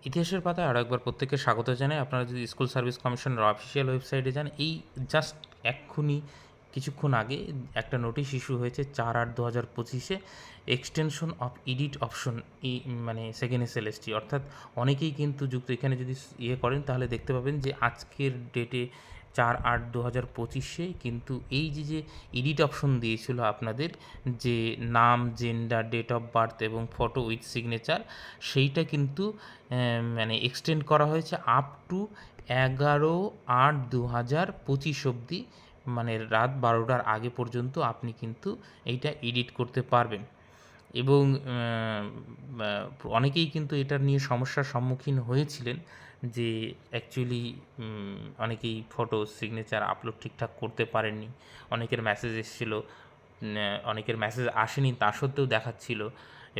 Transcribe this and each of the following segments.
ইতিহাসের পাতায় আরও একবার প্রত্যেককে স্বাগত জানাই। আপনারা যদি স্কুল সার্ভিস কমিশনের অফিসিয়াল ওয়েবসাইটে যান, এই জাস্ট এক্ষুনি কিছুক্ষণ আগে একটা নোটিশ ইস্যু হয়েছে 4/8/2025-এ এক্সটেনশন অফ এডিট অপশন মানে সেকেন্ড এসএলএসটি, অর্থাৎ অনেকেই কিন্তু যুক্ত। এখানে যদি করেন তাহলে দেখতে পাবেন যে আজকের ডেটে 4/8/2025-এ কিন্তু এই যে এডিট অপশন দিয়েছিল আপনাদের, যে নাম, জেন্ডার, ডেট অফ বার্থ এবং ফটো উইথ সিগনেচার, সেইটা কিন্তু মানে এক্সটেন্ড করা হয়েছে আপ টু 11/8/2025 অবধি, মানে রাত 12টার আগে পর্যন্ত আপনি কিন্তু এইটা এডিট করতে পারবেন। এবং অনেকেই কিন্তু এটা নিয়ে সমস্যার সম্মুখীন হয়েছিলেন, যে অ্যাকচুয়ালি অনেকেই ফটো সিগনেচার আপলোড ঠিকঠাক করতে পারেননি। অনেকের মেসেজ এসেছিলো, অনেকের মেসেজ আসেনি তা সত্ত্বেও দেখাচ্ছিল,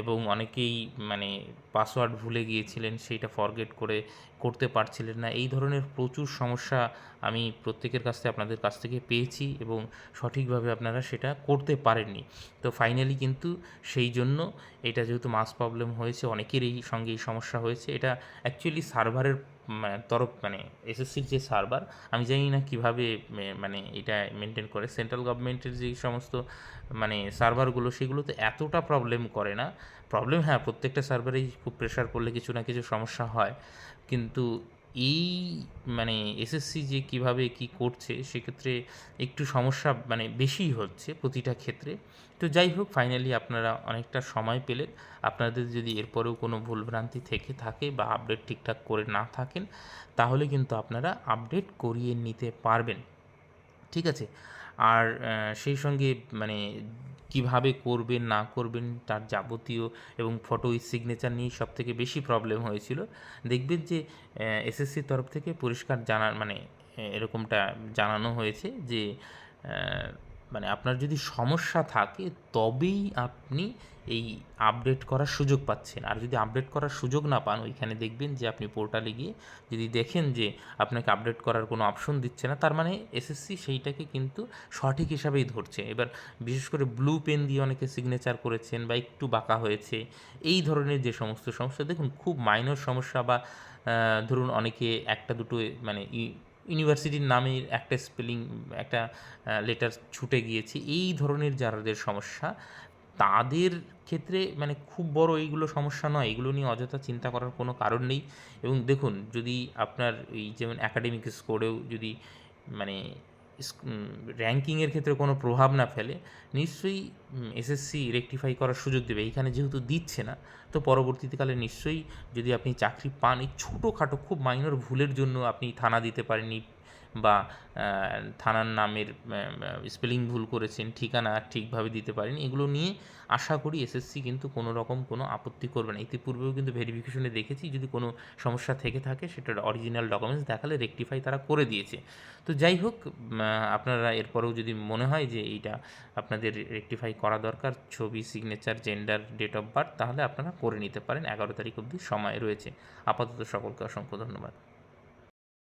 এবং অনেকেই মানে পাসওয়ার্ড ভুলে গিয়েছিলেন, সেইটা ফরগেট করে করতে পারছিলেন না। এই ধরনের প্রচুর সমস্যা আমি প্রত্যেকের কাছ থেকে, আপনাদের কাছ থেকে পেয়েছি, এবং সঠিকভাবে আপনারা সেটা করতে পারেননি। তো ফাইনালি কিন্তু সেই জন্য এটা যেহেতু মাস প্রবলেম হয়েছে, অনেকের এই সঙ্গে এই সমস্যা হয়েছে, এটা অ্যাকচুয়ালি সার্ভারের তরফ, মানে এসএসসির যে সার্ভার, আমি জানি না কীভাবে মানে এটা মেনটেন করে। সেন্ট্রাল গভর্নমেন্টের যেই সমস্ত মানে সার্ভারগুলো, সেগুলোতে এতটা প্রবলেম করে না। প্রবলেম, হ্যাঁ, প্রত্যেকটা সার্ভারেই খুব প্রেশার পড়লে কিছু না কিছু সমস্যা হয়, কিন্তু এই মানে এসএসসি যে কীভাবে কী করছে, সেক্ষেত্রে একটু সমস্যা মানে বেশিই হচ্ছে প্রতিটা ক্ষেত্রে। তো যাই হোক, ফাইনালি আপনারা অনেকটা সময় পেলেন। আপনাদের যদি এরপরেও কোনো ভুলভ্রান্তি থেকে থাকে বা আপডেট ঠিকঠাক করে না থাকেন, তাহলে কিন্তু আপনারা আপডেট করিয়ে নিতে পারবেন, ঠিক আছে? আর সেই সঙ্গে মানে কীভাবে করবেন না করবেন তার যাবতীয়, এবং ফটো উইথ সিগনেচার নিয়েই সবথেকে বেশি প্রবলেম হয়েছিল। দেখবেন যে এসএসসির তরফ থেকে পরিষ্কার মানে এরকমটা জানানো হয়েছে যে মানে আপনার যদি সমস্যা থাকে তবেই আপনি এই আপডেট করার সুযোগ পাচ্ছেন। আর যদি আপডেট করার সুযোগ না পান, ওইখানে দেখবেন যে আপনি পোর্টালে গিয়ে যদি দেখেন যে আপনাকে আপডেট করার কোনো অপশন দিচ্ছে না, তার মানে এসএসসি সেইটাকে কিন্তু সঠিক হিসাবেই ধরছে। এবার বিশেষ করে ব্লু পেন দিয়ে অনেকে সিগনেচার করেছেন বা একটু বাঁকা হয়েছে, এই ধরনের যে সমস্ত সমস্যা, দেখুন খুব মাইনর সমস্যা, বা ধরুন অনেকে একটা দুটো মানে ইউনিভার্সিটির নামের একটা স্পেলিং, একটা লেটার ছুটে গিয়েছে, এই ধরনের যাদের সমস্যা, তাদের ক্ষেত্রে মানে খুব বড় এইগুলো সমস্যা নয়, এগুলো নিয়ে অযথা চিন্তা করার কোনো কারণ নেই। এবং দেখুন, যদি আপনার এই যেমন অ্যাকাডেমিক স্কোরেও যদি মানে র্যাঙ্কিংয়ের ক্ষেত্রে কোনো প্রভাব না ফেলে, নিশ্চয়ই এসএসসি রেকটিফাই করার সুযোগ দেবে। এইখানে যেহেতু দিচ্ছে না, তো পরবর্তীকালে নিশ্চয়ই যদি আপনি চাকরি পান, এই ছোটোখাটো খুব মাইনর ভুলের জন্য আপনি থানা দিতে পারেননি, বা থানার নামের স্পেলিং ভুল করেছেন, ঠিকানা ঠিকভাবে দিতে পারেনি, এগুলো নিয়ে আশা করি এসএসসি কিন্তু কোনো রকম কোনো আপত্তি করবে না। ইতিপূর্বেও কিন্তু ভেরিফিকেশনে দেখেছি, যদি কোনো সমস্যা থেকে থাকে, সেটার অরিজিনাল ডকুমেন্টস দেখালে রেকটিফাই তারা করে দিয়েছে। তো যাই হোক, আপনারা এরপরেও যদি মনে হয় যে এইটা আপনাদের রেকটিফাই করা দরকার, ছবি, signature, gender, date of birth, তাহলে আপনারা করে নিতে পারেন। 11 তারিখ অবধি সময় রয়েছে। আপাতত সকলকে অসংখ্য ধন্যবাদ।